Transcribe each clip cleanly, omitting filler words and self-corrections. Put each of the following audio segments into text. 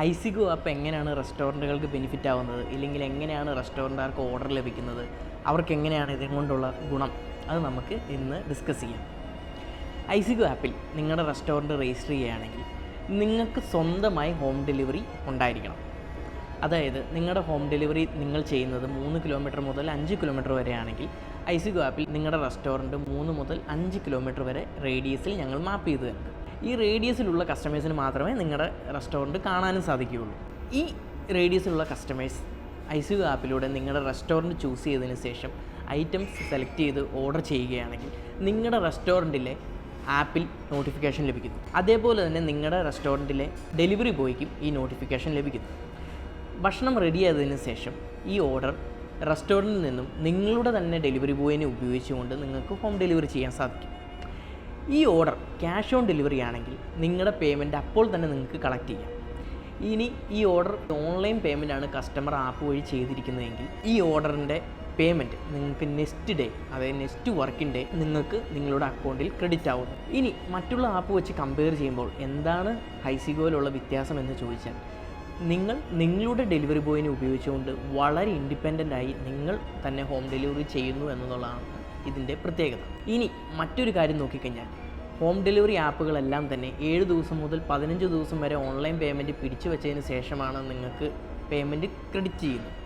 ഐസിഗോ app എങ്ങനെയാണ് റെസ്റ്റോറൻറ്റുകൾക്ക് benefit ആവുന്നത്, ഇല്ലെങ്കിൽ എങ്ങനെയാണ് റെസ്റ്റോറൻറ്റുകാർക്ക് ഓർഡർ ലഭിക്കുന്നത്, അവർക്ക് എങ്ങനെയാണ് ഇതുകൊണ്ടുള്ള ഗുണം, അത് നമുക്ക് ഇന്ന് ഡിസ്കസ് ചെയ്യാം. ഐസിഗോ ആപ്പിൽ നിങ്ങളുടെ റെസ്റ്റോറൻറ്റ് രജിസ്റ്റർ ചെയ്യുകയാണെങ്കിൽ നിങ്ങൾക്ക് സ്വന്തമായി ഹോം ഡെലിവറി ഉണ്ടായിരിക്കണം. അതായത് നിങ്ങളുടെ ഹോം ഡെലിവറി നിങ്ങൾ ചെയ്യുന്നത് 3 കിലോമീറ്റർ മുതൽ 5 കിലോമീറ്റർ വരെയാണെങ്കിൽ ഐസിഗോ ആപ്പിൽ നിങ്ങളുടെ റെസ്റ്റോറൻറ്റ് 3 മുതൽ 5 കിലോമീറ്റർ വരെ റേഡിയസിൽ ഞങ്ങൾ മാപ്പ് ചെയ്ത് തരുന്നുണ്ട്. ഈ റേഡിയസിലുള്ള കസ്റ്റമേഴ്സിന് മാത്രമേ നിങ്ങളുടെ റെസ്റ്റോറൻറ്റ് കാണാനും സാധിക്കുകയുള്ളൂ. ഈ റേഡിയസിലുള്ള കസ്റ്റമേഴ്സ് ഐസിഗോ ആപ്പിലൂടെ നിങ്ങളുടെ റെസ്റ്റോറൻറ്റ് ചൂസ് ചെയ്തതിന് ശേഷം ഐറ്റംസ് സെലക്ട് ചെയ്ത് ഓർഡർ ചെയ്യുകയാണെങ്കിൽ നിങ്ങളുടെ റെസ്റ്റോറൻറ്റിലെ ആപ്പിൽ നോട്ടിഫിക്കേഷൻ ലഭിക്കുന്നു. അതേപോലെ തന്നെ നിങ്ങളുടെ റെസ്റ്റോറൻറ്റിലെ ഡെലിവറി ബോയ്ക്കും ഈ നോട്ടിഫിക്കേഷൻ ലഭിക്കുന്നു. ഭക്ഷണം റെഡി ആയതിനു ശേഷം ഈ ഓർഡർ റെസ്റ്റോറൻറ്റിൽ നിന്നും നിങ്ങളുടെ തന്നെ ഡെലിവറി ബോയിനെ ഉപയോഗിച്ചുകൊണ്ട് നിങ്ങൾക്ക് ഹോം ഡെലിവറി ചെയ്യാൻ സാധിക്കും. ഈ ഓർഡർ ക്യാഷ് ഓൺ ഡെലിവറി ആണെങ്കിൽ നിങ്ങളുടെ പേയ്മെൻറ്റ് അപ്പോൾ തന്നെ നിങ്ങൾക്ക് കളക്ട് ചെയ്യാം. ഇനി ഈ ഓർഡർ ഓൺലൈൻ പേയ്മെൻറ്റാണ് കസ്റ്റമർ ആപ്പ് വഴി ചെയ്തിരിക്കുന്നതെങ്കിൽ ഈ ഓർഡറിൻ്റെ പേയ്മെൻറ്റ് നിങ്ങൾക്ക് നെക്സ്റ്റ് ഡേ, അതായത് നെക്സ്റ്റ് വർക്കിംഗ് ഡേ നിങ്ങൾക്ക് നിങ്ങളുടെ അക്കൗണ്ടിൽ ക്രെഡിറ്റ് ആവുന്നു. ഇനി മറ്റുള്ള ആപ്പ് വെച്ച് കമ്പയർ ചെയ്യുമ്പോൾ എന്താണ് ഐസിഗോയിലുള്ള വ്യത്യാസം എന്ന് ചോദിച്ചാൽ, നിങ്ങൾ നിങ്ങളുടെ ഡെലിവറി ബോയിനെ ഉപയോഗിച്ചുകൊണ്ട് വളരെ ഇൻഡിപെൻഡൻ്റായി നിങ്ങൾ തന്നെ ഹോം ഡെലിവറി ചെയ്യുന്നു എന്നുള്ളതാണ് ഇതിൻ്റെ പ്രത്യേകത. ഇനി മറ്റൊരു കാര്യം നോക്കിക്കഴിഞ്ഞാൽ, ഹോം ഡെലിവറി ആപ്പുകളെല്ലാം തന്നെ 7 ദിവസം മുതൽ 15 ദിവസം വരെ ഓൺലൈൻ പേയ്മെൻറ്റ് പിടിച്ചു വെച്ചതിന് ശേഷമാണ് നിങ്ങൾക്ക് പേയ്മെൻറ്റ് ക്രെഡിറ്റ് ചെയ്യുന്നത്.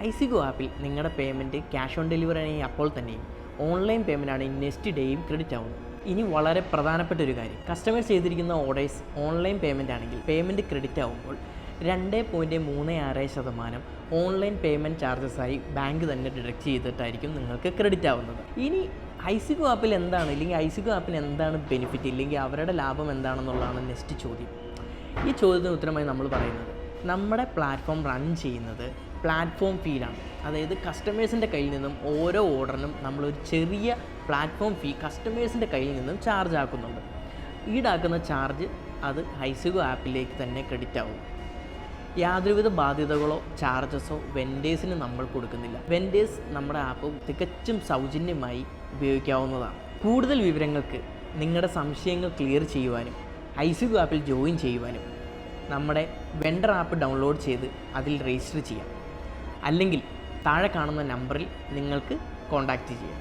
ഐസിഗോ ആപ്പിൽ നിങ്ങളുടെ പേയ്മെൻറ്റ് ക്യാഷ് ഓൺ ഡെലിവറി ആണെങ്കിൽ അപ്പോൾ തന്നെയും ഓൺലൈൻ പേയ്മെൻ്റ് ആണെങ്കിൽ നെക്സ്റ്റ് ഡേയും ക്രെഡിറ്റ് ആവുന്നു. ഇനി വളരെ പ്രധാനപ്പെട്ട ഒരു കാര്യം, കസ്റ്റമേഴ്സ് ചെയ്തിരിക്കുന്ന ഓർഡേഴ്സ് ഓൺലൈൻ പേയ്മെൻറ്റ് ആണെങ്കിൽ പേയ്മെൻറ്റ് ക്രെഡിറ്റ് ആവുമ്പോൾ 2.36% ഓൺലൈൻ പേയ്മെൻറ്റ് ചാർജസായി ബാങ്ക് തന്നെ ഡിഡക്റ്റ് ചെയ്തിട്ടായിരിക്കും നിങ്ങൾക്ക് ക്രെഡിറ്റ് ആവുന്നത്. ഇനി ഐസിഗോ ആപ്പിൽ എന്താണ്, ഇല്ലെങ്കിൽ ഐസിഗോ ആപ്പിന് എന്താണ് ബെനിഫിറ്റ്, ഇല്ലെങ്കിൽ അവരുടെ ലാഭം എന്താണെന്നുള്ളതാണ് നെക്സ്റ്റ് ചോദ്യം. ഈ ചോദ്യത്തിന് ഉത്തരമായി നമ്മൾ പറയുന്നത്, നമ്മുടെ പ്ലാറ്റ്ഫോം റൺ ചെയ്യുന്നത് പ്ലാറ്റ്ഫോം ഫീലാണ്. അതായത് കസ്റ്റമേഴ്സിൻ്റെ കയ്യിൽ നിന്നും ഓരോ ഓർഡറിനും നമ്മളൊരു ചെറിയ പ്ലാറ്റ്ഫോം ഫീ കസ്റ്റമേഴ്സിൻ്റെ കയ്യിൽ നിന്നും ചാർജ് ആക്കുന്നുണ്ട്. ഈടാക്കുന്ന ചാർജ് അത് ഐസിഗോ ആപ്പിലേക്ക് തന്നെ ക്രെഡിറ്റ് ആവും. യാതൊരുവിധ ബാധ്യതകളോ ചാർജസോ വെൻഡേഴ്സിന് നമ്മൾ കൊടുക്കുന്നില്ല. വെൻഡേഴ്സ് നമ്മുടെ ആപ്പ് തികച്ചും സൗജന്യമായി ഉപയോഗിക്കാവുന്നതാണ്. കൂടുതൽ വിവരങ്ങൾക്ക് നിങ്ങളുടെ സംശയങ്ങൾ ക്ലിയർ ചെയ്യുവാനും ഐസിഗോ ആപ്പിൽ ജോയിൻ ചെയ്യുവാനും നമ്മുടെ വെണ്ടർ ആപ്പ് ഡൗൺലോഡ് ചെയ്ത് അതിൽ രജിസ്റ്റർ ചെയ്യാം. അല്ലെങ്കിൽ താഴെ കാണുന്ന നമ്പറിൽ നിങ്ങൾക്ക് കോൺടാക്റ്റ് ചെയ്യാം.